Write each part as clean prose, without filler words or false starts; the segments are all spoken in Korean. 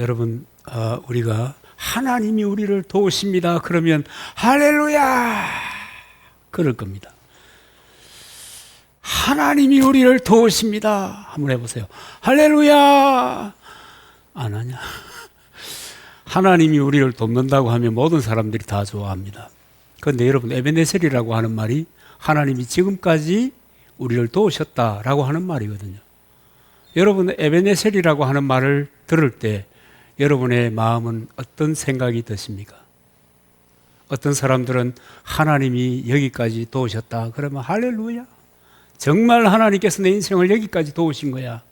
여러분, 우리가 하나님이 우리를 도우십니다. 그러면 할렐루야! 그럴 겁니다. 하나님이 우리를 도우십니다. 한번 해보세요. 할렐루야! 안 하냐? 하나님이 우리를 돕는다고 하면 모든 사람들이 다 좋아합니다. 그런데 여러분, 에베네셀이라고 하는 말이 하나님이 지금까지 우리를 도우셨다라고 하는 말이거든요. 여러분, 에베네셀이라고 하는 말을 들을 때 여러분의 마음은 어떤 생각이 드십니까? 어떤 사람들은 하나님이 여기까지 도우셨다 그러면 할렐루야, 정말 하나님께서 내 인생을 여기까지 도우신 거야,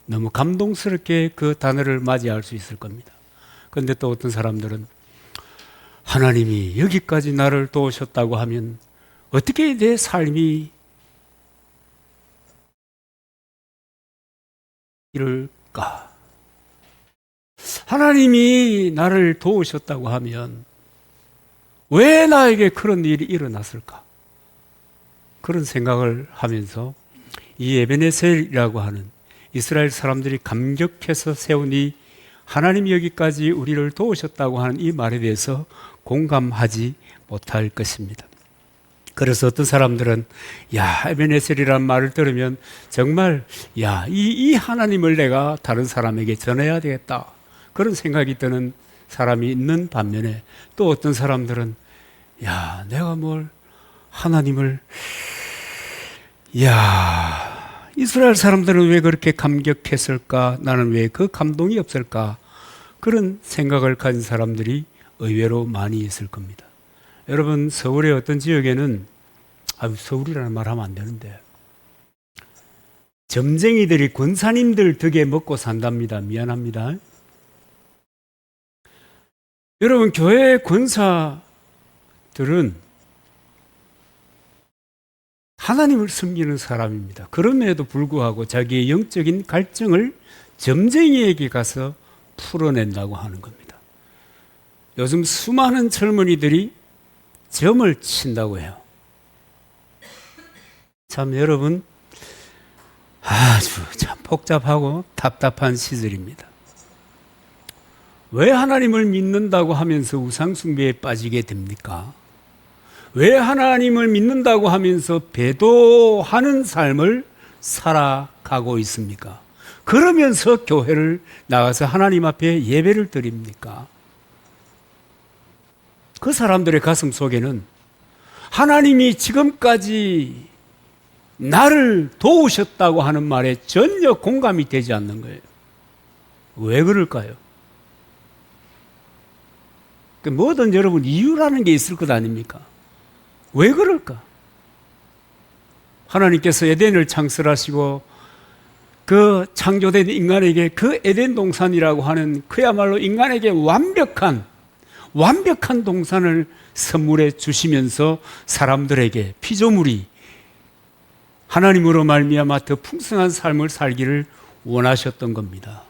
너무 감동스럽게 그 단어를 맞이할 수 있을 겁니다. 그런데 또 어떤 사람들은 하나님이 여기까지 나를 도우셨다고 하면 어떻게 내 삶이 이럴까? 하나님이 나를 도우셨다고 하면 왜 나에게 그런 일이 일어났을까? 그런 생각을 하면서 이 에베네셀이라고 하는 이스라엘 사람들이 감격해서 세운 이 하나님이 여기까지 우리를 도우셨다고 하는 이 말에 대해서 공감하지 못할 것입니다. 그래서 어떤 사람들은 에베네셀이라는 말을 들으면 정말 이 하나님을 내가 다른 사람에게 전해야 되겠다, 그런 생각이 드는 사람이 있는 반면에, 또 어떤 사람들은 내가 뭘 하나님을 이스라엘 사람들은 왜 그렇게 감격했을까? 나는 왜 그 감동이 없을까? 그런 생각을 가진 사람들이 의외로 많이 있을 겁니다. 여러분, 서울의 어떤 지역에는 서울이라는 말 하면 안 되는데 점쟁이들이 권사님들 덕에 먹고 산답니다. 미안합니다. 여러분, 교회 권사들은 하나님을 섬기는 사람입니다. 그럼에도 불구하고 자기의 영적인 갈증을 점쟁이에게 가서 풀어낸다고 하는 겁니다. 요즘 수많은 젊은이들이 점을 친다고 해요. 참 여러분, 아주 참 복잡하고 답답한 시절입니다. 왜 하나님을 믿는다고 하면서 우상숭배에 빠지게 됩니까? 왜 하나님을 믿는다고 하면서 배도하는 삶을 살아가고 있습니까? 그러면서 교회를 나가서 하나님 앞에 예배를 드립니까? 그 사람들의 가슴 속에는 하나님이 지금까지 나를 도우셨다고 하는 말에 전혀 공감이 되지 않는 거예요. 왜 그럴까요? 뭐든 여러분 이유라는 게 있을 것 아닙니까? 왜 그럴까? 하나님께서 에덴을 창설하시고 그 창조된 인간에게 그 에덴 동산이라고 하는 그야말로 인간에게 완벽한 동산을 선물해 주시면서 사람들에게 피조물이 하나님으로 말미암아 더 풍성한 삶을 살기를 원하셨던 겁니다.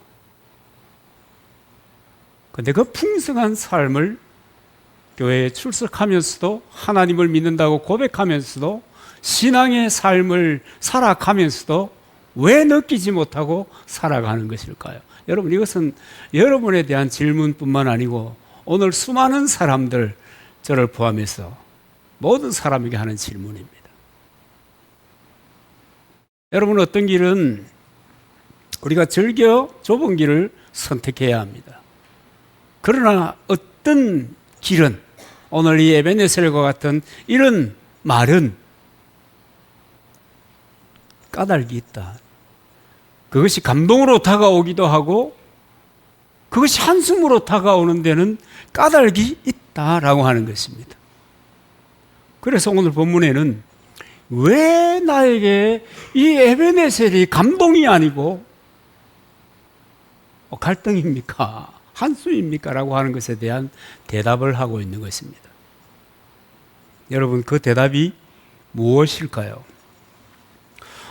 그런데 그 풍성한 삶을 교회에 출석하면서도 하나님을 믿는다고 고백하면서도 신앙의 삶을 살아가면서도 왜 느끼지 못하고 살아가는 것일까요? 여러분, 이것은 여러분에 대한 질문뿐만 아니고 오늘 수많은 사람들, 저를 포함해서 모든 사람에게 하는 질문입니다. 여러분, 어떤 길은 우리가 즐겨 좁은 길을 선택해야 합니다. 그러나 어떤 길은, 오늘 이 에베네셀과 같은 이런 말은 까닭이 있다. 그것이 감동으로 다가오기도 하고 그것이 한숨으로 다가오는 데는 까닭이 있다라고 하는 것입니다. 그래서 오늘 본문에는 왜 나에게 이 에베네셀이 감동이 아니고 갈등입니까? 한숨입니까? 라고 하는 것에 대한 대답을 하고 있는 것입니다. 여러분, 그 대답이 무엇일까요?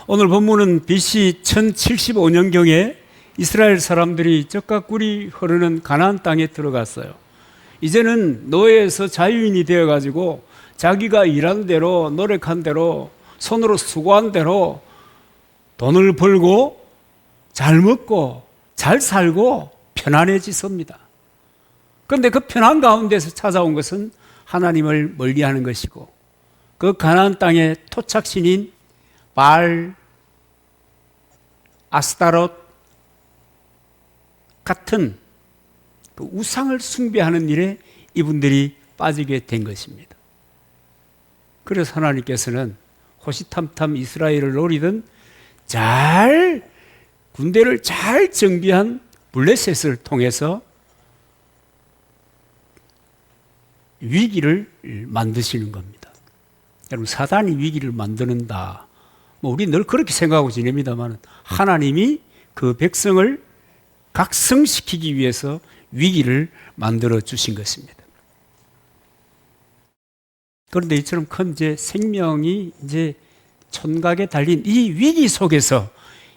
오늘 본문은 BC 1075년경에 이스라엘 사람들이 젖과 꿀이 흐르는 가나안 땅에 들어갔어요. 이제는 노예에서 자유인이 되어가지고 자기가 일한 대로, 노력한 대로, 손으로 수고한 대로 돈을 벌고 잘 먹고 잘 살고 편안해지습니다. 그런데 그 편안 가운데서 찾아온 것은 하나님을 멀리하는 것이고, 그 가나안 땅의 토착신인 바알, 아스타롯 같은 그 우상을 숭배하는 일에 이분들이 빠지게 된 것입니다. 그래서 하나님께서는 호시탐탐 이스라엘을 노리던 군대를 잘 정비한 블레셋을 통해서 위기를 만드시는 겁니다. 여러분, 사단이 위기를 만드는다, 우리 늘 그렇게 생각하고 지냅니다만, 하나님이 그 백성을 각성시키기 위해서 위기를 만들어 주신 것입니다. 그런데 이처럼 큰 생명이 촌각에 달린 이 위기 속에서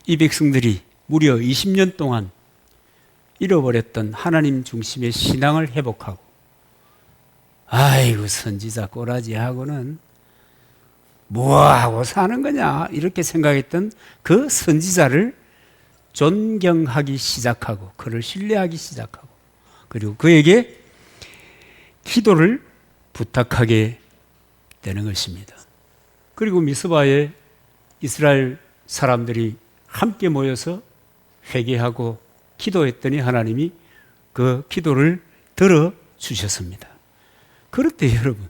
이 백성들이 무려 20년 동안 잃어버렸던 하나님 중심의 신앙을 회복하고, 아이고 선지자 꼬라지하고는 뭐하고 사는 거냐 이렇게 생각했던 그 선지자를 존경하기 시작하고, 그를 신뢰하기 시작하고, 그리고 그에게 기도를 부탁하게 되는 것입니다. 그리고 미스바에 이스라엘 사람들이 함께 모여서 회개하고 기도했더니 하나님이 그 기도를 들어주셨습니다. 그런데 여러분,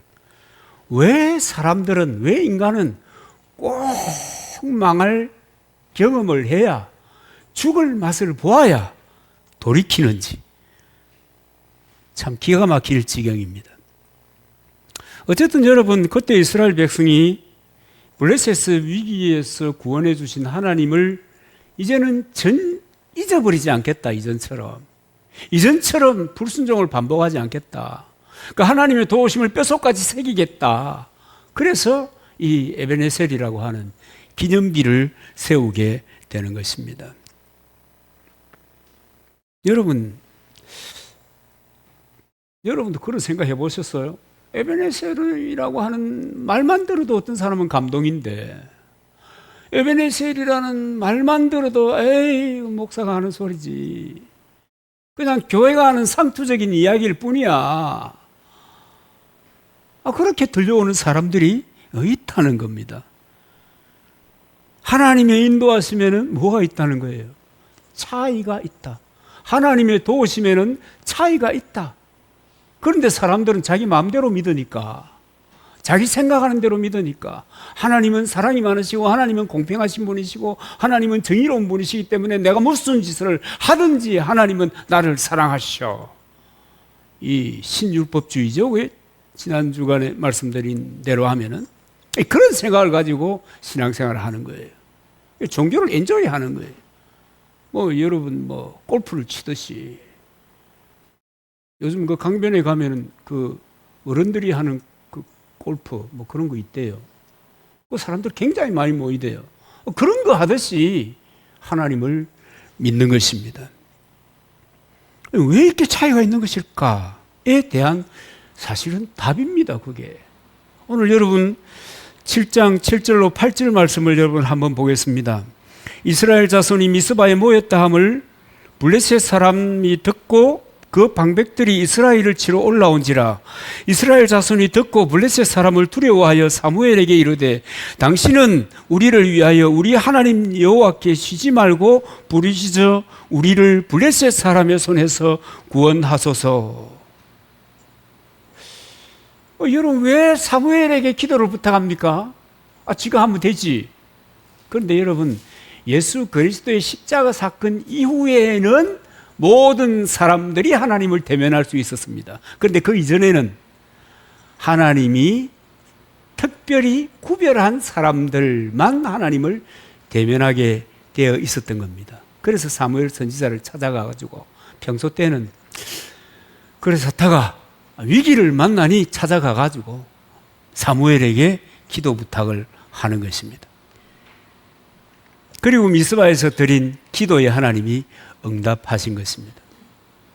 왜 인간은 꼭 망할 경험을 해야, 죽을 맛을 보아야 돌이키는지 참 기가 막힐 지경입니다. 어쨌든 여러분, 그때 이스라엘 백성이 블레셋 위기에서 구원해 주신 하나님을 이제는 잊어버리지 않겠다. 이전처럼 불순종을 반복하지 않겠다. 그러니까 하나님의 도우심을 뼛속까지 새기겠다. 그래서 이 에베네셀이라고 하는 기념비를 세우게 되는 것입니다. 여러분도 그런 생각 해보셨어요? 에베네셀이라고 하는 말만 들어도 어떤 사람은 감동인데, 에베네셀이라는 말만 들어도 에이, 목사가 하는 소리지, 그냥 교회가 하는 상투적인 이야기일 뿐이야, 그렇게 들려오는 사람들이 있다는 겁니다. 하나님의 인도하심에는 뭐가 있다는 거예요? 차이가 있다. 하나님의 도우심에는 차이가 있다. 그런데 사람들은 자기 마음대로 믿으니까, 자기 생각하는 대로 믿으니까, 하나님은 사랑이 많으시고 하나님은 공평하신 분이시고 하나님은 정의로운 분이시기 때문에 내가 무슨 짓을 하든지 하나님은 나를 사랑하시오. 이 신율법주의죠. 왜 지난 주간에 말씀드린 대로 하면은 그런 생각을 가지고 신앙생활을 하는 거예요. 종교를 엔조이 하는 거예요. 여러분 골프를 치듯이, 요즘 그 강변에 가면은 그 어른들이 하는 그 골프 그런 거 있대요. 그 사람들 굉장히 많이 모이대요. 그런 거 하듯이 하나님을 믿는 것입니다. 왜 이렇게 차이가 있는 것일까에 대한 사실은 답입니다. 그게 오늘 여러분 7장 7절로 8절 말씀을 여러분 한번 보겠습니다. 이스라엘 자손이 미스바에 모였다 함을 블레셋 사람이 듣고 그 방백들이 이스라엘을 치러 올라온지라. 이스라엘 자손이 듣고 블레셋 사람을 두려워하여 사무엘에게 이르되, 당신은 우리를 위하여 우리 하나님 여호와께 쉬지 말고 부르짖어 우리를 블레셋 사람의 손에서 구원하소서. 여러분, 왜 사무엘에게 기도를 부탁합니까? 지가 하면 되지. 그런데 여러분, 예수 그리스도의 십자가 사건 이후에는 모든 사람들이 하나님을 대면할 수 있었습니다. 그런데 그 이전에는 하나님이 특별히 구별한 사람들만 하나님을 대면하게 되어 있었던 겁니다. 그래서 사무엘 선지자를 찾아가가지고, 평소 때는 그래서 사타가 위기를 만나니 찾아가가지고 사무엘에게 기도 부탁을 하는 것입니다. 그리고 미스바에서 드린 기도에 하나님이 응답하신 것입니다.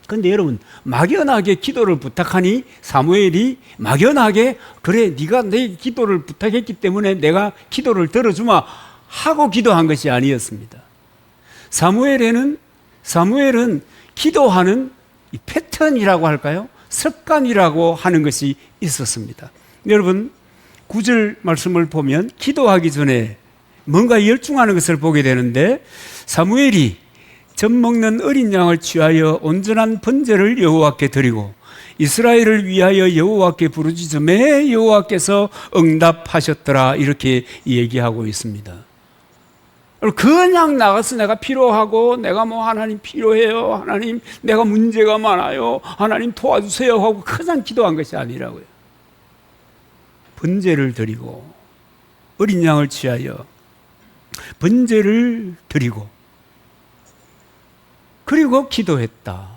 그런데 여러분, 막연하게 기도를 부탁하니 사무엘이 막연하게 그래 네가 내 기도를 부탁했기 때문에 내가 기도를 들어주마 하고 기도한 것이 아니었습니다. 사무엘은 기도하는 이 패턴이라고 할까요? 습관이라고 하는 것이 있었습니다. 여러분 9절 말씀을 보면 기도하기 전에 뭔가 열중하는 것을 보게 되는데, 사무엘이 젖 먹는 어린 양을 취하여 온전한 번제를 여호와께 드리고 이스라엘을 위하여 여호와께 부르짖음에 여호와께서 응답하셨더라, 이렇게 얘기하고 있습니다. 그냥 나가서 내가 필요하고 내가 뭐 하나님 필요해요, 하나님 내가 문제가 많아요, 하나님 도와주세요 하고 그냥 기도한 것이 아니라고요. 번제를 드리고 어린 양을 취하여 번제를 드리고 그리고 기도했다.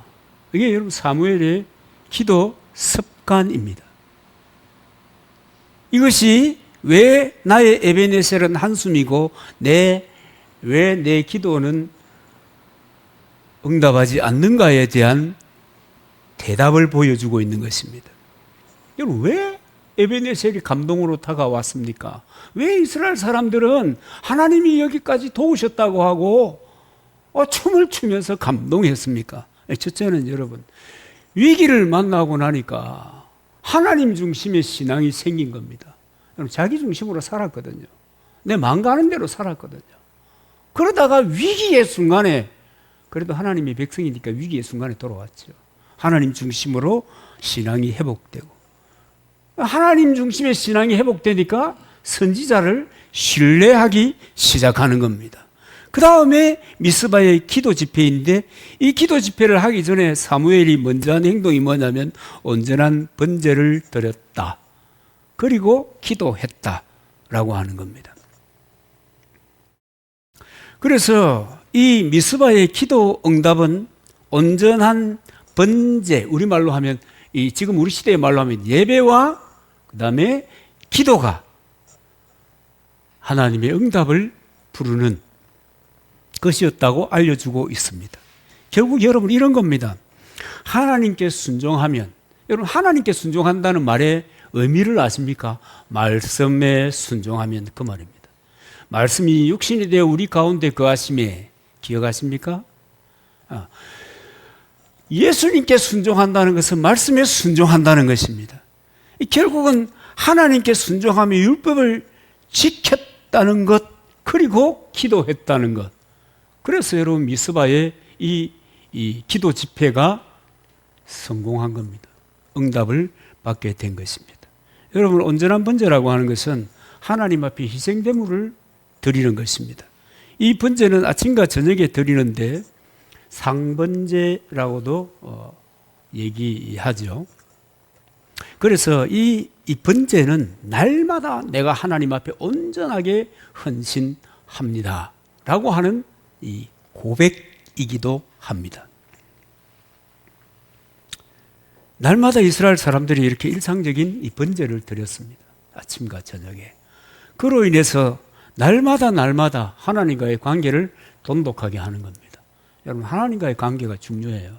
이게 여러분 사무엘의 기도 습관입니다. 이것이 왜 나의 에베네셀은 한숨이고 왜 내 기도는 응답하지 않는가에 대한 대답을 보여주고 있는 것입니다. 여러분 왜 에베네셀이 감동으로 다가왔습니까? 왜 이스라엘 사람들은 하나님이 여기까지 도우셨다고 하고 춤을 추면서 감동했습니까? 첫째는 여러분 위기를 만나고 나니까 하나님 중심의 신앙이 생긴 겁니다. 자기 중심으로 살았거든요. 내 마음 가는 대로 살았거든요. 그러다가 위기의 순간에, 그래도 하나님의 백성이니까 위기의 순간에 돌아왔죠. 하나님 중심으로 신앙이 회복되고, 하나님 중심의 신앙이 회복되니까 선지자를 신뢰하기 시작하는 겁니다. 그 다음에 미스바의 기도 집회인데, 이 기도 집회를 하기 전에 사무엘이 먼저 한 행동이 뭐냐면 온전한 번제를 드렸다, 그리고 기도했다라고 하는 겁니다. 그래서 이 미스바의 기도 응답은 온전한 번제, 우리말로 하면 지금 우리 시대의 말로 하면 예배와 그 다음에 기도가 하나님의 응답을 부르는 것이었다고 알려주고 있습니다. 결국 여러분 이런 겁니다. 하나님께 순종하면, 여러분 하나님께 순종한다는 말의 의미를 아십니까? 말씀에 순종하면 그 말입니다. 말씀이 육신이 되어 우리 가운데 거하심에, 기억하십니까? 예수님께 순종한다는 것은 말씀에 순종한다는 것입니다. 결국은 하나님께 순종하며 율법을 지켰다는 것, 그리고 기도했다는 것. 그래서 여러분 미스바의 이 기도 집회가 성공한 겁니다. 응답을 받게 된 것입니다. 여러분 온전한 번제라고 하는 것은 하나님 앞에 희생제물을 드리는 것입니다. 이 번제는 아침과 저녁에 드리는데 상번제라고도 얘기하죠. 그래서 이 번제는 날마다 내가 하나님 앞에 온전하게 헌신합니다 라고 하는 이 고백이기도 합니다. 날마다 이스라엘 사람들이 이렇게 일상적인 이 번제를 드렸습니다. 아침과 저녁에. 그로 인해서 날마다 하나님과의 관계를 돈독하게 하는 겁니다. 여러분 하나님과의 관계가 중요해요.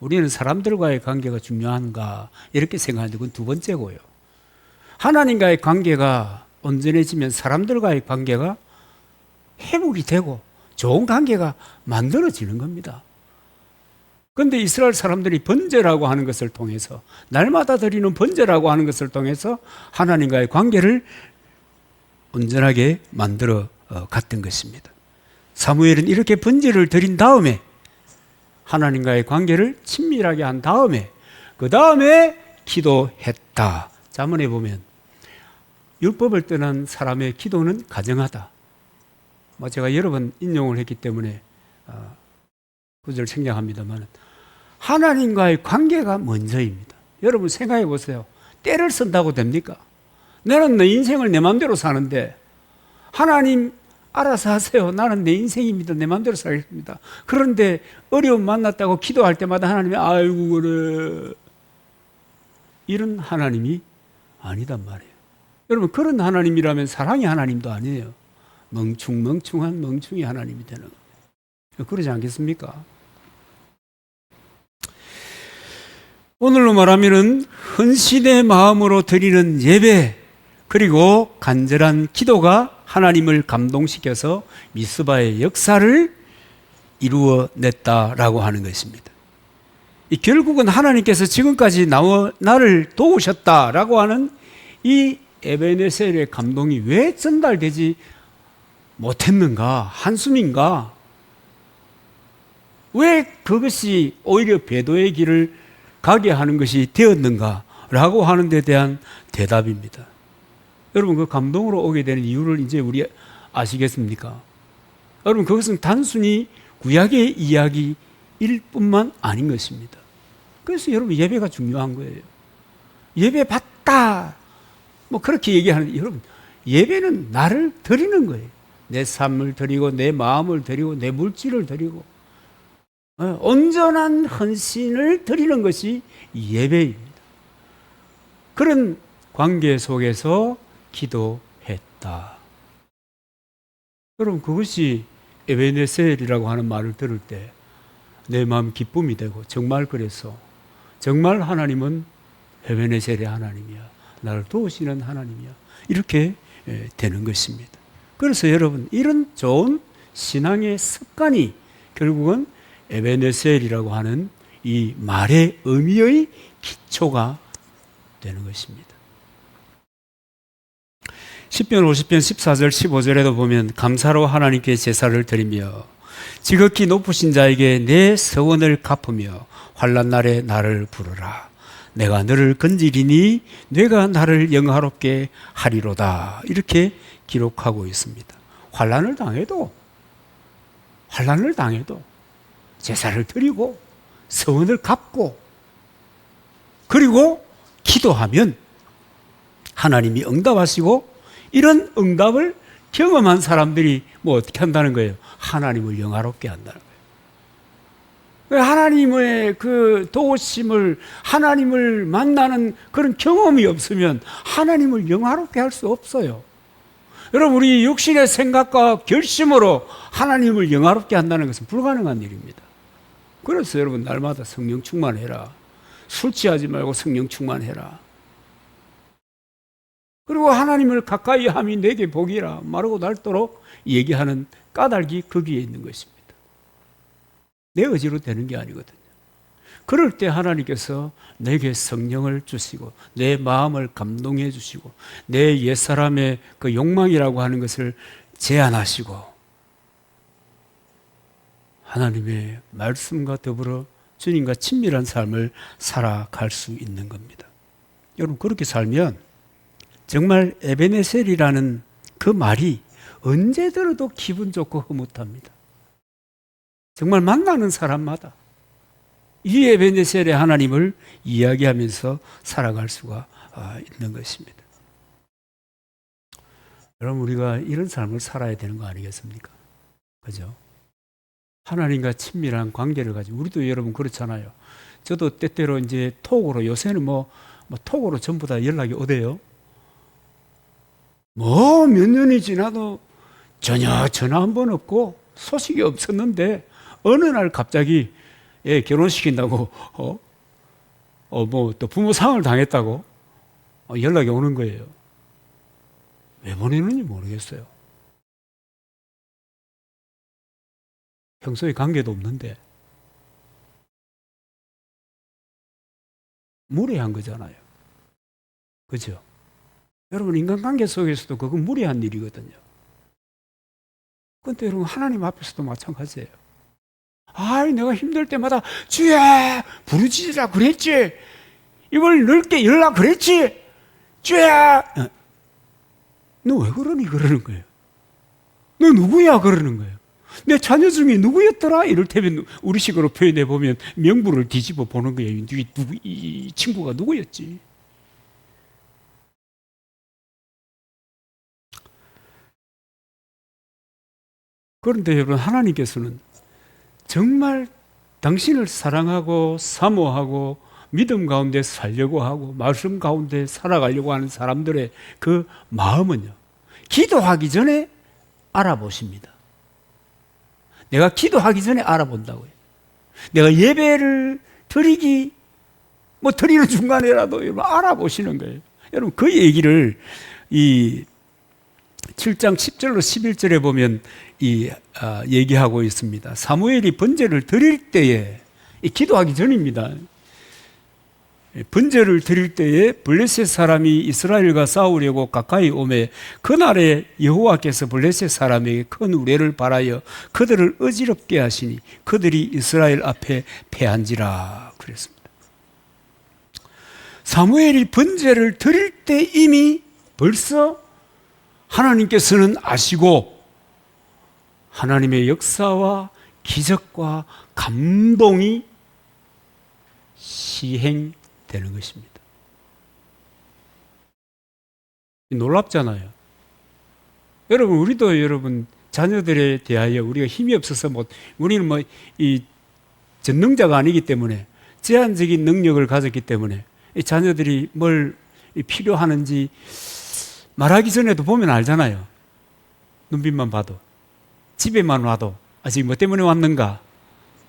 우리는 사람들과의 관계가 중요한가 이렇게 생각하는데 그건 두 번째고요. 하나님과의 관계가 온전해지면 사람들과의 관계가 회복이 되고 좋은 관계가 만들어지는 겁니다. 그런데 이스라엘 사람들이 번제라고 하는 것을 통해서, 날마다 드리는 번제라고 하는 것을 통해서 하나님과의 관계를 온전하게 만들어 갔던 것입니다. 사무엘은 이렇게 번제를 드린 다음에 하나님과의 관계를 친밀하게 한 다음에 그 다음에 기도했다. 잠언에 보면 율법을 떠난 사람의 기도는 가정하다. 제가 여러 번 인용을 했기 때문에 구절을 생략합니다만 하나님과의 관계가 먼저입니다. 여러분 생각해 보세요. 때를 쓴다고 됩니까? 나는 내 인생을 내 마음대로 사는데 하나님 알아서 하세요. 나는 내 인생입니다. 내 마음대로 살겠습니다. 그런데 어려움 만났다고 기도할 때마다 하나님이 아이고 그래, 이런 하나님이 아니단 말이에요. 여러분 그런 하나님이라면 사랑의 하나님도 아니에요. 멍충한 멍충이 하나님이 되는 거예요. 그러지 않겠습니까? 오늘로 말하면은 헌신의 마음으로 드리는 예배, 그리고 간절한 기도가 하나님을 감동시켜서 미스바의 역사를 이루어냈다라고 하는 것입니다. 결국은 하나님께서 지금까지 나를 도우셨다라고 하는 이 에베네셀의 감동이 왜 전달되지 못했는가? 한숨인가? 왜 그것이 오히려 배도의 길을 가게 하는 것이 되었는가? 라고 하는 데 대한 대답입니다. 여러분, 그 감동으로 오게 되는 이유를 이제 우리 아시겠습니까? 여러분, 그것은 단순히 구약의 이야기일 뿐만 아닌 것입니다. 그래서 여러분, 예배가 중요한 거예요. 예배 받다 뭐 그렇게 얘기하는데, 여러분, 예배는 나를 드리는 거예요. 내 삶을 드리고 내 마음을 드리고 내 물질을 드리고 온전한 헌신을 드리는 것이 예배입니다. 그런 관계 속에서 기도했다. 여러분, 그것이 에베네셀이라고 하는 말을 들을 때 내 마음 기쁨이 되고, 정말 그래서 정말 하나님은 에베네셀의 하나님이야, 나를 도우시는 하나님이야, 이렇게 되는 것입니다. 그래서 여러분, 이런 좋은 신앙의 습관이 결국은 에베네셀이라고 하는 이 말의 의미의 기초가 되는 것입니다. 10편 50편 14절 15절에도 보면 감사로 하나님께 제사를 드리며 지극히 높으신 자에게 내 서원을 갚으며 환난 날에 나를 부르라. 내가 너를 건지리니 내가 나를 영화롭게 하리로다. 이렇게 기록하고 있습니다. 환난을 당해도 제사를 드리고 서원을 갚고 그리고 기도하면 하나님이 응답하시고, 이런 응답을 경험한 사람들이 뭐 어떻게 한다는 거예요? 하나님을 영화롭게 한다는 거예요. 하나님의 그 도우심을, 하나님을 만나는 그런 경험이 없으면 하나님을 영화롭게 할 수 없어요. 여러분, 우리 육신의 생각과 결심으로 하나님을 영화롭게 한다는 것은 불가능한 일입니다. 그래서 여러분, 날마다 성령 충만해라. 술 취하지 말고 성령 충만해라. 그리고 하나님을 가까이 함이 내게 복이라 마르고 닳도록 얘기하는 까닭이 거기에 있는 것입니다. 내 의지로 되는 게 아니거든요. 그럴 때 하나님께서 내게 성령을 주시고 내 마음을 감동해 주시고 내 옛사람의 그 욕망이라고 하는 것을 제한하시고 하나님의 말씀과 더불어 주님과 친밀한 삶을 살아갈 수 있는 겁니다. 여러분, 그렇게 살면 정말 에베네셀이라는 그 말이 언제 들어도 기분 좋고 흐뭇합니다. 정말 만나는 사람마다 이 에베네셀의 하나님을 이야기하면서 살아갈 수가 있는 것입니다. 여러분, 우리가 이런 삶을 살아야 되는 거 아니겠습니까? 그죠? 하나님과 친밀한 관계를 가지고, 우리도 여러분 그렇잖아요. 저도 때때로 이제 톡으로, 요새는 뭐 톡으로 전부 다 연락이 오대요. 뭐 몇 년이 지나도 전혀 전화 한 번 없고 소식이 없었는데 어느 날 갑자기 결혼시킨다고 뭐 또 부모 상을 당했다고 연락이 오는 거예요. 왜 보내는지 모르겠어요. 평소에 관계도 없는데 무례한 거잖아요. 그죠? 여러분, 인간관계 속에서도 그건 무례한 일이거든요. 그런데 여러분, 하나님 앞에서도 마찬가지예요. 내가 힘들 때마다 주야 부르짖으라 그랬지, 입을 넓게 열라 그랬지, 주야, 너 왜 그러니? 그러는 거예요. 너 누구야? 그러는 거예요. 내 자녀 중에 누구였더라? 이를테면 우리식으로 표현해 보면 명부를 뒤집어 보는 거예요. 이 친구가 누구였지? 그런데 여러분, 하나님께서는 정말 당신을 사랑하고 사모하고 믿음 가운데 살려고 하고 말씀 가운데 살아가려고 하는 사람들의 그 마음은요, 기도하기 전에 알아보십니다. 내가 기도하기 전에 알아본다고요. 내가 예배를 드리는 중간에라도 여러분 알아보시는 거예요. 여러분, 그 얘기를 이 7장 10절로 11절에 보면 얘기하고 있습니다. 사무엘이 번제를 드릴 때에 기도하기 전입니다. 번제를 드릴 때에 블레셋 사람이 이스라엘과 싸우려고 가까이 오매 그날에 여호와께서 블레셋 사람에게 큰 우레를 발하여 그들을 어지럽게 하시니 그들이 이스라엘 앞에 패한지라 그랬습니다. 사무엘이 번제를 드릴 때 이미 벌써 하나님께서는 아시고 하나님의 역사와 기적과 감동이 시행되는 것입니다. 놀랍잖아요. 여러분, 우리도 여러분 자녀들에 대하여 우리가 힘이 없어서 우리는 이 전능자가 아니기 때문에 제한적인 능력을 가졌기 때문에 이 자녀들이 뭘 필요하는지 말하기 전에도 보면 알잖아요. 눈빛만 봐도, 집에만 와도 아직 뭐 때문에 왔는가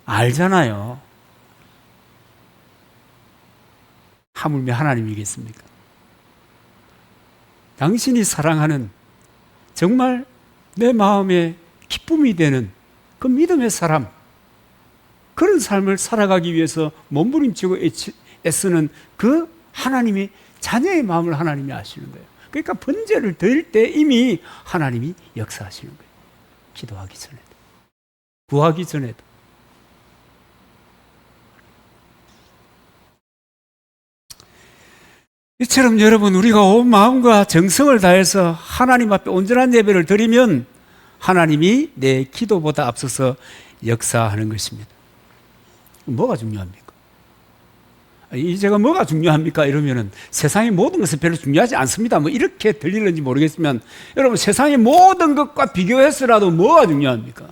알잖아요. 하물며 하나님이겠습니까? 당신이 사랑하는 정말 내 마음에 기쁨이 되는 그 믿음의 사람, 그런 삶을 살아가기 위해서 몸부림치고 애쓰는 그 하나님의 자녀의 마음을 하나님이 아시는 거예요. 그러니까 번제를 드릴 때 이미 하나님이 역사하시는 거예요. 기도하기 전에도, 구하기 전에도. 이처럼 여러분, 우리가 온 마음과 정성을 다해서 하나님 앞에 온전한 예배를 드리면 하나님이 내 기도보다 앞서서 역사하는 것입니다. 뭐가 중요합니까? 제가 뭐가 중요합니까? 이러면은 세상의 모든 것은 별로 중요하지 않습니다. 이렇게 들리는지 모르겠지만 여러분, 세상의 모든 것과 비교해서라도 뭐가 중요합니까?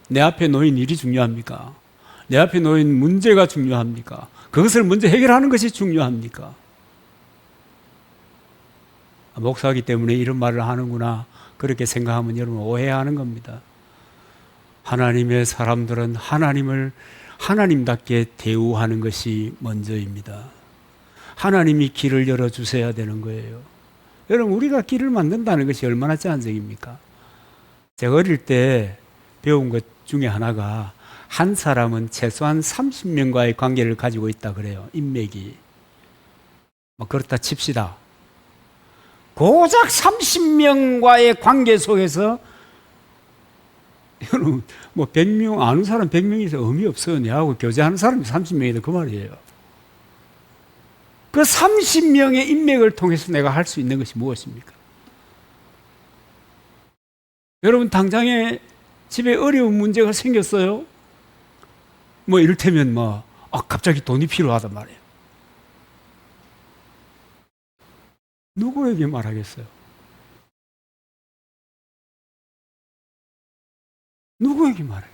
내 앞에 놓인 일이 중요합니까? 내 앞에 놓인 문제가 중요합니까? 그것을 먼저 해결하는 것이 중요합니까? 목사이기 때문에 이런 말을 하는구나 그렇게 생각하면 여러분 오해하는 겁니다. 하나님의 사람들은 하나님을 하나님답게 대우하는 것이 먼저입니다. 하나님이 길을 열어주셔야 되는 거예요. 여러분, 우리가 길을 만든다는 것이 얼마나 제한적입니까? 제가 어릴 때 배운 것 중에 하나가 한 사람은 최소한 30명과의 관계를 가지고 있다 그래요. 인맥이. 그렇다 칩시다. 고작 30명과의 관계 속에서 여러분, 100명, 아는 사람 100명이 서 의미 없어요. 내하고 교제하는 사람이 30명이다. 그 말이에요. 그 30명의 인맥을 통해서 내가 할 수 있는 것이 무엇입니까? 여러분, 당장에 집에 어려운 문제가 생겼어요. 이를테면 갑자기 돈이 필요하단 말이에요. 누구에게 말하겠어요? 누구에게 말하겠어요?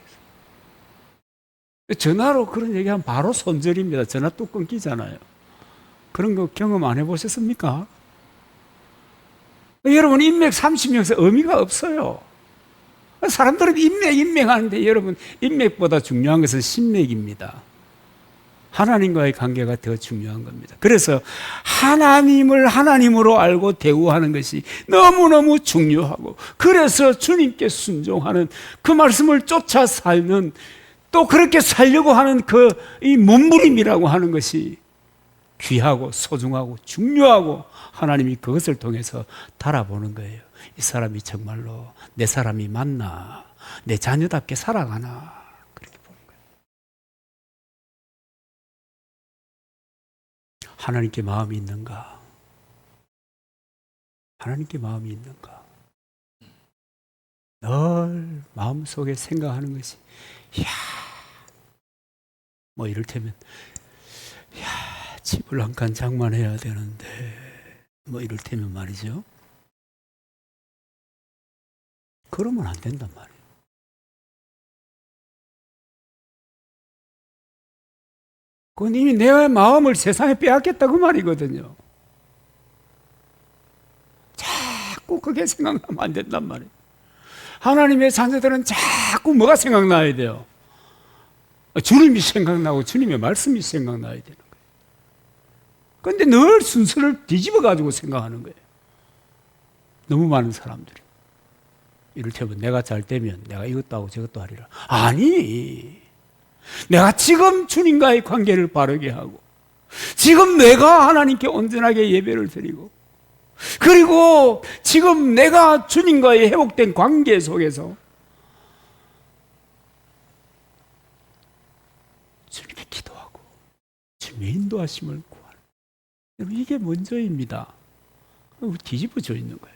전화로 그런 얘기하면 바로 손절입니다. 전화 뚝 끊기잖아요. 그런 거 경험 안 해보셨습니까? 여러분, 인맥 30명에서 의미가 없어요. 사람들은 인맥 하는데 여러분, 인맥보다 중요한 것은 신맥입니다. 하나님과의 관계가 더 중요한 겁니다. 그래서 하나님을 하나님으로 알고 대우하는 것이 너무너무 중요하고, 그래서 주님께 순종하는 그 말씀을 쫓아 살는, 또 그렇게 살려고 하는 이 몸부림이라고 하는 것이 귀하고 소중하고 중요하고, 하나님이 그것을 통해서 달아보는 거예요. 이 사람이 정말로 내 사람이 맞나? 내 자녀답게 살아가나? 그렇게 보는 거예요. 하나님께 마음이 있는가? 하나님께 마음이 있는가? 늘 마음속에 생각하는 것이, 이를테면, 집을 한 칸 장만해야 되는데, 이를테면 말이죠. 그러면 안 된단 말이에요. 그건 이미 내 마음을 세상에 빼앗겼다 그 말이거든요. 자꾸 그게 생각나면 안 된단 말이에요. 하나님의 자녀들은 자꾸 뭐가 생각나야 돼요? 주님이 생각나고 주님의 말씀이 생각나야 되는 거예요. 그런데 늘 순서를 뒤집어 가지고 생각하는 거예요. 너무 많은 사람들이. 이를테면 내가 잘 되면 내가 이것도 하고 저것도 하리라. 아니, 내가 지금 주님과의 관계를 바르게 하고, 지금 내가 하나님께 온전하게 예배를 드리고, 그리고 지금 내가 주님과의 회복된 관계 속에서 주님께 기도하고 주님의 인도하심을 구하는, 여러분, 이게 먼저입니다. 뒤집어져 있는 거예요.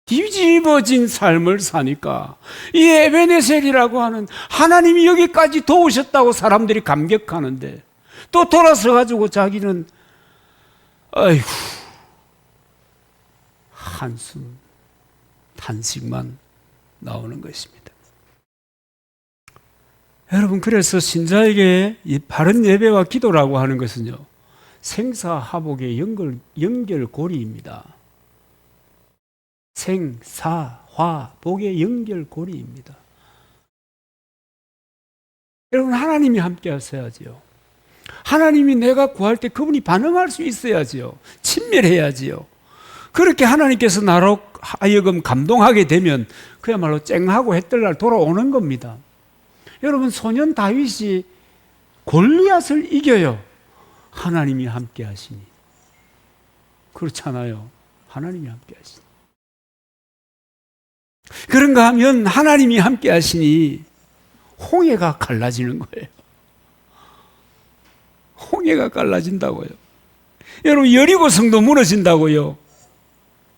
뒤집어진 삶을 사니까 이 에베네셀이라고 하는 하나님이 여기까지 도우셨다고 사람들이 감격하는데, 또 돌아서 가지고 자기는 아이고 한숨 탄식만 나오는 것입니다. 여러분, 그래서 신자에게 이 바른 예배와 기도라고 하는 것은요, 생사화복의 연결고리입니다. 생사화복의 연결고리입니다. 여러분, 하나님이 함께 하셔야지요. 하나님이 내가 구할 때 그분이 반응할 수 있어야지요. 친밀해야지요. 그렇게 하나님께서 나로 하여금 감동하게 되면 그야말로 쨍하고 해뜰날 돌아오는 겁니다. 여러분, 소년 다윗이 골리앗을 이겨요. 하나님이 함께 하시니. 그렇잖아요. 하나님이 함께 하시니. 그런가 하면 하나님이 함께 하시니 홍해가 갈라지는 거예요. 홍해가 갈라진다고요. 여러분, 여리고 성도 무너진다고요.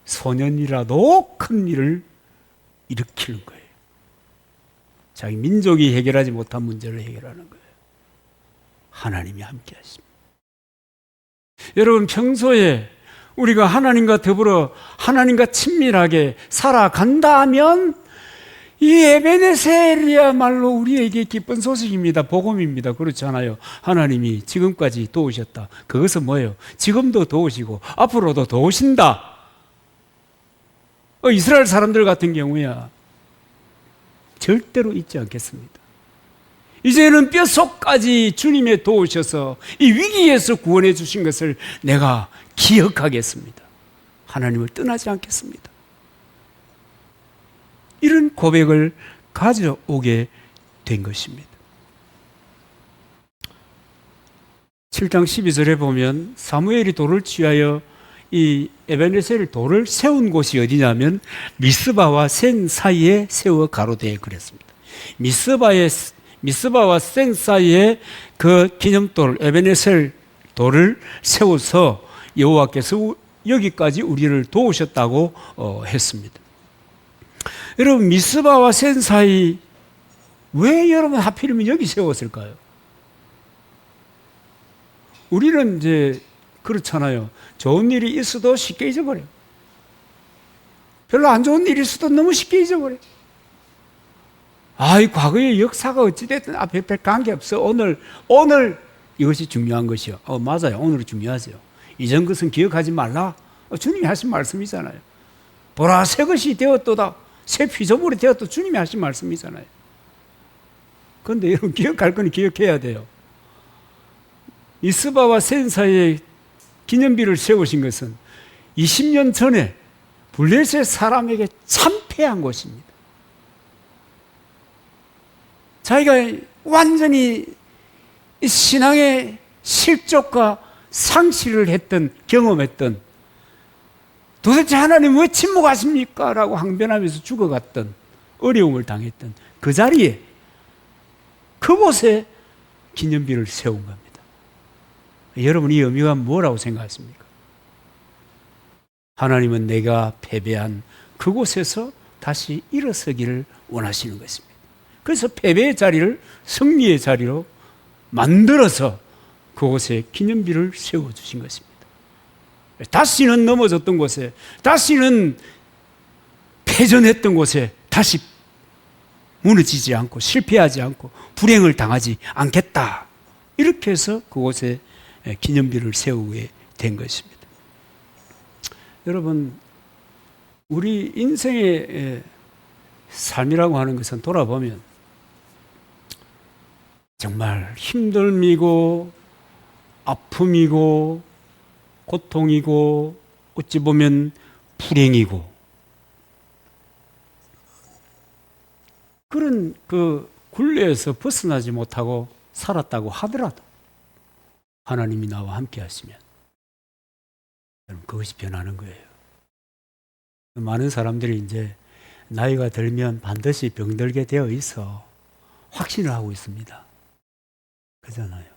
소년이라도 큰 일을 일으키는 거예요. 자기 민족이 해결하지 못한 문제를 해결하는 거예요. 하나님이 함께 하십니다. 여러분, 평소에 우리가 하나님과 더불어 하나님과 친밀하게 살아간다면 이 에베네셀이야말로 우리에게 기쁜 소식입니다. 복음입니다. 그렇지 않아요? 하나님이 지금까지 도우셨다. 그것은 뭐예요? 지금도 도우시고 앞으로도 도우신다. 이스라엘 사람들 같은 경우야 절대로 잊지 않겠습니다. 이제는 뼛속까지 주님의 도우셔서 이 위기에서 구원해 주신 것을 내가 기억하겠습니다. 하나님을 떠나지 않겠습니다. 이런 고백을 가져오게 된 것입니다. 7장 12절에 보면 사무엘이 돌을 취하여 이 에베네셀 돌을 세운 곳이 어디냐면 미스바와 센 사이에 세워 가로되 그랬습니다. 미스바와 센 사이에 그 기념돌 에베네셀 돌을 세워서 여호와께서 여기까지 우리를 도우셨다고 했습니다. 여러분, 미스바와 센 사이 왜 여러분 하필이면 여기 세웠을까요? 우리는 이제 그렇잖아요. 좋은 일이 있어도 쉽게 잊어버려요. 별로 안 좋은 일이 있어도 너무 쉽게 잊어버려요. 이 과거의 역사가 어찌됐든 앞에 관계없어. 오늘 이것이 중요한 것이요. 맞아요. 오늘이 중요하죠. 이전 것은 기억하지 말라. 주님이 하신 말씀이잖아요. 보라, 새 것이 되었도다. 새 피조물이 되었도 주님이 하신 말씀이잖아요. 그런데 여러분, 기억할 건 기억해야 돼요. 미스바와 센 사이에 기념비를 세우신 것은 20년 전에 블레셋 사람에게 참패한 것입니다. 자기가 완전히 신앙의 실족과 상실을 경험했던, 도대체 하나님 왜 침묵하십니까? 라고 항변하면서 죽어갔던, 어려움을 당했던 그 자리에, 그곳에 기념비를 세운 겁니다. 여러분, 이 의미가 뭐라고 생각하십니까? 하나님은 내가 패배한 그곳에서 다시 일어서기를 원하시는 것입니다. 그래서 패배의 자리를 승리의 자리로 만들어서 그곳에 기념비를 세워주신 것입니다. 다시는 넘어졌던 곳에, 다시는 패전했던 곳에 다시 무너지지 않고 실패하지 않고 불행을 당하지 않겠다. 이렇게 해서 그곳에 기념비를 세우게 된 것입니다. 여러분, 우리 인생의 삶이라고 하는 것은 돌아보면 정말 힘듦이고 아픔이고 고통이고 어찌 보면 불행이고 그런 그 굴레에서 벗어나지 못하고 살았다고 하더라도 하나님이 나와 함께 하시면 여러분 그것이 변하는 거예요. 많은 사람들이 이제 나이가 들면 반드시 병들게 되어 있어 확신을 하고 있습니다. 그잖아요.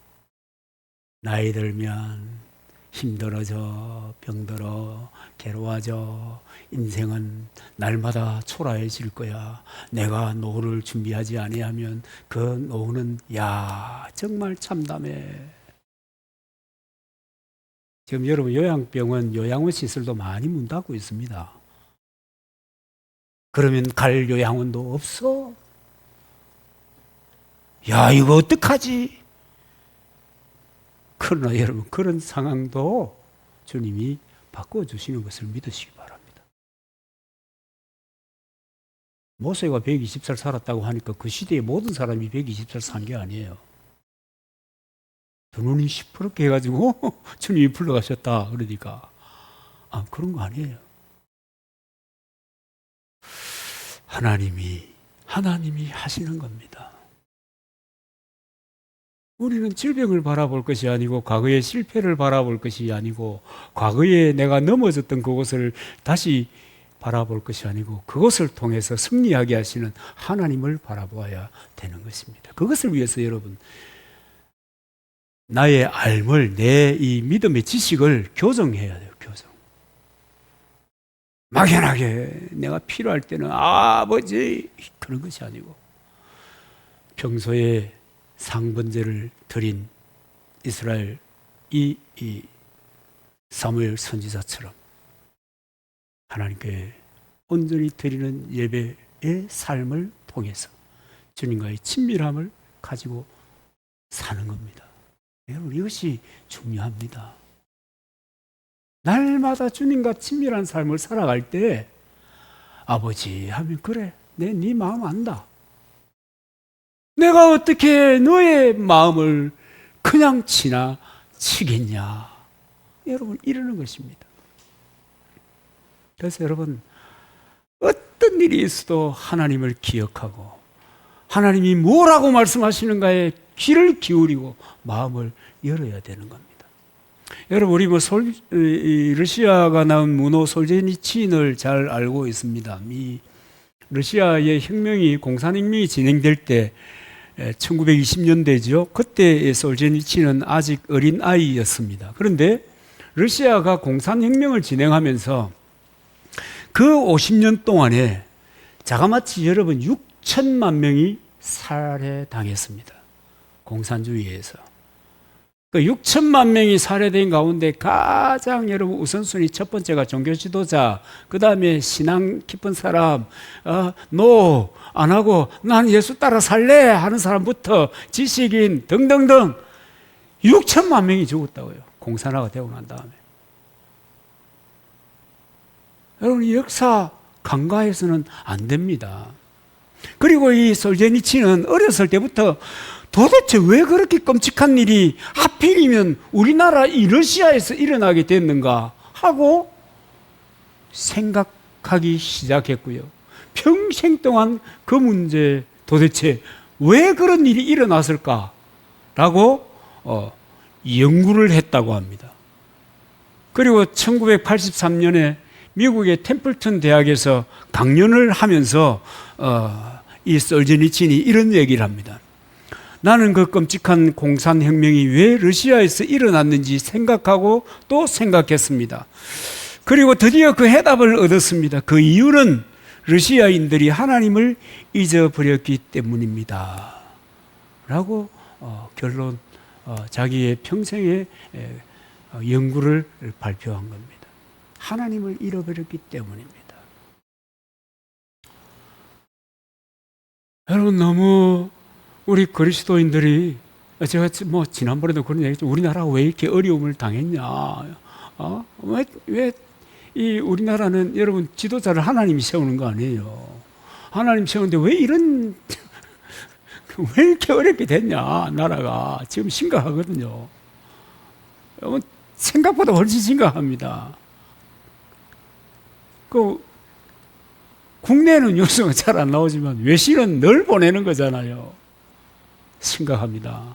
나이 들면 힘들어져, 병들어, 괴로워져, 인생은 날마다 초라해질 거야. 내가 노후를 준비하지 아니하면 그 노후는 정말 참담해. 지금 여러분 요양병원 요양원 시설도 많이 문 닫고 있습니다. 그러면 갈 요양원도 없어. 이거 어떡하지? 그러나 여러분 그런 상황도 주님이 바꿔주시는 것을 믿으시기 바랍니다. 모세가 120살 살았다고 하니까 그 시대의 모든 사람이 120살 산 게 아니에요. 두 눈이 시퍼렇게 해가지고 주님이 불러가셨다 그러니까 그런 거 아니에요. 하나님이 하시는 겁니다. 우리는 질병을 바라볼 것이 아니고 과거의 실패를 바라볼 것이 아니고 과거에 내가 넘어졌던 그것을 다시 바라볼 것이 아니고 그것을 통해서 승리하게 하시는 하나님을 바라보아야 되는 것입니다. 그것을 위해서 여러분 나의 알물, 내 이 믿음의 지식을 교정해야 돼요. 교정. 막연하게 내가 필요할 때는 아버지 그런 것이 아니고 평소에 상번제를 드린 이스라엘 이 사무엘 선지자처럼 하나님께 온전히 드리는 예배의 삶을 통해서 주님과의 친밀함을 가지고 사는 겁니다. 여러분 이것이 중요합니다. 날마다 주님과 친밀한 삶을 살아갈 때 아버지 하면 그래 네 마음 안다. 내가 어떻게 너의 마음을 그냥 지나치겠냐. 여러분 이러는 것입니다. 그래서 여러분 어떤 일이 있어도 하나님을 기억하고 하나님이 뭐라고 말씀하시는가에 귀를 기울이고 마음을 열어야 되는 겁니다. 여러분 우리 러시아가 나온 문호 솔제니친을 잘 알고 있습니다. 이 러시아의 혁명이 공산혁명이 진행될 때 1920년대죠. 그때 솔제니친은 아직 어린 아이였습니다. 그런데 러시아가 공산혁명을 진행하면서 그 50년 동안에 자그마치 여러분 6천만 명이 살해당했습니다. 공산주의에서. 그 6천만 명이 살해된 가운데 가장 여러분 우선순위 첫 번째가 종교 지도자, 그 다음에 신앙 깊은 사람, 노 안 하고 난 예수 따라 살래 하는 사람부터 지식인 등등등 6천만 명이 죽었다고요. 공산화가 되고 난 다음에. 여러분 이 역사 간과해서는 안 됩니다. 그리고 이 솔제니친은 어렸을 때부터 도대체 왜 그렇게 끔찍한 일이 하필이면 우리나라 이 러시아에서 일어나게 됐는가 하고 생각하기 시작했고요. 평생 동안 그 문제 도대체 왜 그런 일이 일어났을까라고 연구를 했다고 합니다. 그리고 1983년에 미국의 템플턴 대학에서 강연을 하면서 이 솔제니친이 이런 얘기를 합니다. 나는 그 끔찍한 공산혁명이 왜 러시아에서 일어났는지 생각하고 또 생각했습니다. 그리고 드디어 그 해답을 얻었습니다. 그 이유는 러시아인들이 하나님을 잊어버렸기 때문입니다. 라고 결론, 자기의 평생의 연구를 발표한 겁니다. 하나님을 잃어버렸기 때문입니다. 여러분 너무 우리 그리스도인들이 제가 지난번에도 그런 얘기했죠. 우리나라가 왜 이렇게 어려움을 당했냐? 왜 이 우리나라는 여러분 지도자를 하나님이 세우는 거 아니에요? 하나님 세우는데 왜 이런 왜 이렇게 어렵게 됐냐? 나라가 지금 심각하거든요. 여러분 생각보다 훨씬 심각합니다. 국내에는 뉴스가 잘 안 나오지만 외신은 늘 보내는 거잖아요. 심각합니다.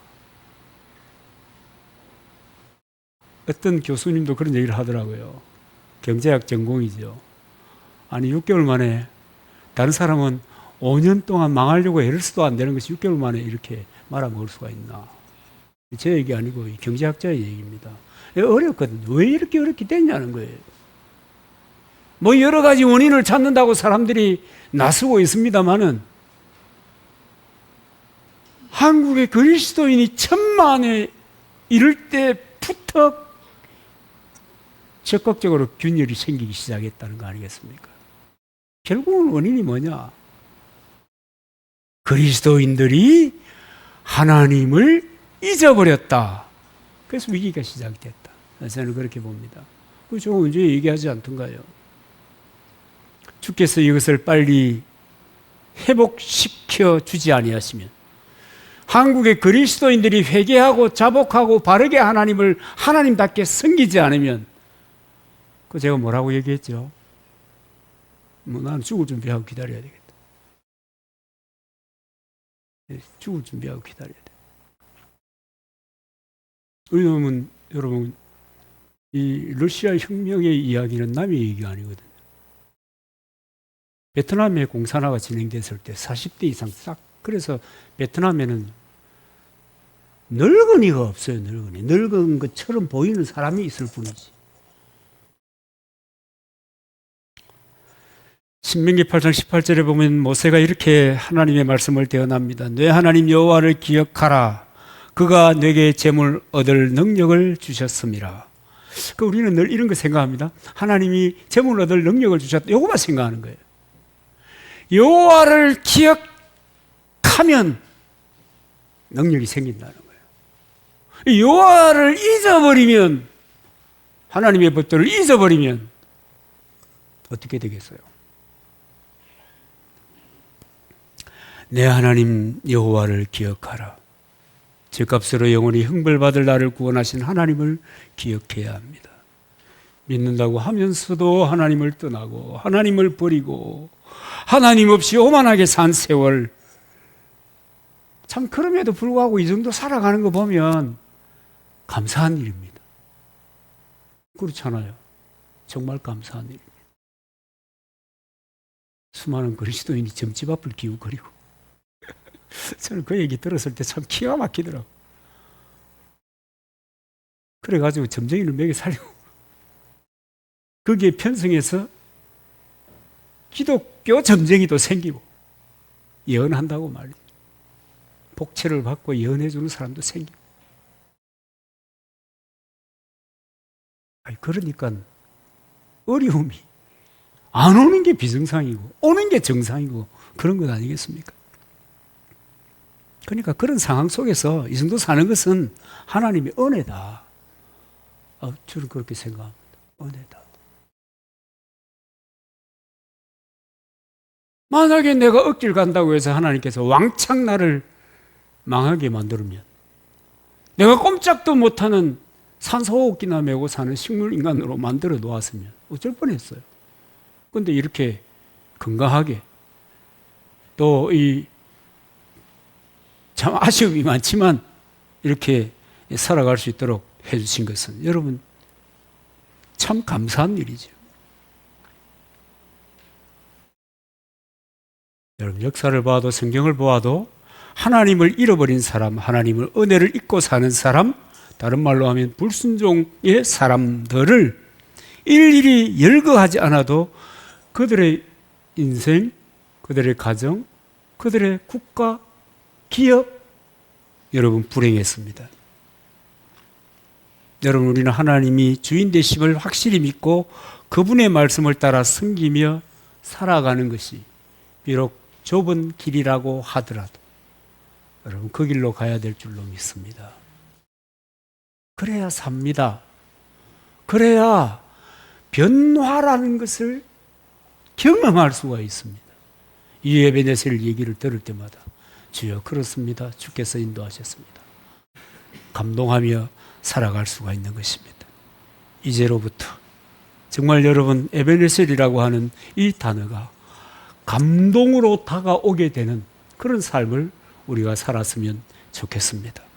어떤 교수님도 그런 얘기를 하더라고요. 경제학 전공이죠. 아니 6개월 만에, 다른 사람은 5년 동안 망하려고 애를 써도 안 되는 것이 6개월 만에 이렇게 말아먹을 수가 있나. 제 얘기 아니고 경제학자의 얘기입니다. 어렵거든요. 왜 이렇게 어렵게 됐냐는 거예요. 뭐 여러 가지 원인을 찾는다고 사람들이 나서고 있습니다만은, 한국의 그리스도인이 1000만에 이를 때부터 적극적으로 균열이 생기기 시작했다는 거 아니겠습니까? 결국은 원인이 뭐냐? 그리스도인들이 하나님을 잊어버렸다. 그래서 위기가 시작이 됐다. 저는 그렇게 봅니다. 그저 언제 얘기하지 않던가요? 주께서 이것을 빨리 회복시켜 주지 아니하시면, 한국의 그리스도인들이 회개하고 자복하고 바르게 하나님을 하나님답게 섬기지 않으면, 그 제가 뭐라고 얘기했죠? 뭐 나는 죽을 준비하고 기다려야 되겠다. 죽을 준비하고 기다려야 돼. 왜냐하면 여러분, 이 러시아 혁명의 이야기는 남의 얘기가 아니거든요. 베트남에 공산화가 진행됐을 때 40대 이상 싹, 그래서 베트남에는 늙은이가 없어요. 늙은 것처럼 보이는 사람이 있을 뿐이지. 신명기 8장 18절에 보면 모세가 이렇게 하나님의 말씀을 대언합니다. 내 하나님 여호와를 기억하라. 그가 내게 재물 얻을 능력을 주셨음이라. 우리는 늘 이런 거 생각합니다. 하나님이 재물 얻을 능력을 주셨다. 이거만 생각하는 거예요. 여호와를 기억하면 능력이 생긴다는 거예요. 여호와를 잊어버리면, 하나님의 법도를 잊어버리면 어떻게 되겠어요? 내 하나님 여호와를 기억하라. 죄값으로 영원히 형벌받을 나를 구원하신 하나님을 기억해야 합니다. 믿는다고 하면서도 하나님을 떠나고 하나님을 버리고 하나님 없이 오만하게 산 세월, 참 그럼에도 불구하고 이 정도 살아가는 거 보면 감사한 일입니다. 그렇잖아요. 정말 감사한 일입니다. 수많은 그리스도인이 점집 앞을 기웃거리고 저는 그 얘기 들었을 때 참 기가 막히더라고. 그래가지고 점쟁이를 먹여 살리고, 거기에 편성해서 기독교 점쟁이도 생기고 예언한다고 말이죠. 복채를 받고 예언해주는 사람도 생기고. 그러니까 어려움이 안 오는 게 비정상이고 오는 게 정상이고 그런 것 아니겠습니까? 그러니까 그런 상황 속에서 이 정도 사는 것은 하나님의 은혜다. 저는 그렇게 생각합니다. 은혜다. 만약에 내가 억지를 간다고 해서 하나님께서 왕창 나를 망하게 만들면, 내가 꼼짝도 못하는 산소호흡기나 메고 사는 식물인간으로 만들어 놓았으면 어쩔 뻔했어요. 그런데 이렇게 건강하게, 또 참 아쉬움이 많지만 이렇게 살아갈 수 있도록 해주신 것은 여러분 참 감사한 일이죠. 여러분 역사를 봐도 성경을 보아도 하나님을 잃어버린 사람, 하나님을 은혜를 잊고 사는 사람, 다른 말로 하면 불순종의 사람들을 일일이 열거하지 않아도 그들의 인생, 그들의 가정, 그들의 국가, 기업, 여러분 불행했습니다. 여러분 우리는 하나님이 주인 되심을 확실히 믿고 그분의 말씀을 따라 섬기며 살아가는 것이 비록 좁은 길이라고 하더라도 여러분 그 길로 가야 될 줄로 믿습니다. 그래야 삽니다. 그래야 변화라는 것을 경험할 수가 있습니다. 이 에베네셀 얘기를 들을 때마다 주여 그렇습니다. 주께서 인도하셨습니다. 감동하며 살아갈 수가 있는 것입니다. 이제로부터 정말 여러분 에베네셀이라고 하는 이 단어가 감동으로 다가오게 되는 그런 삶을 우리가 살았으면 좋겠습니다.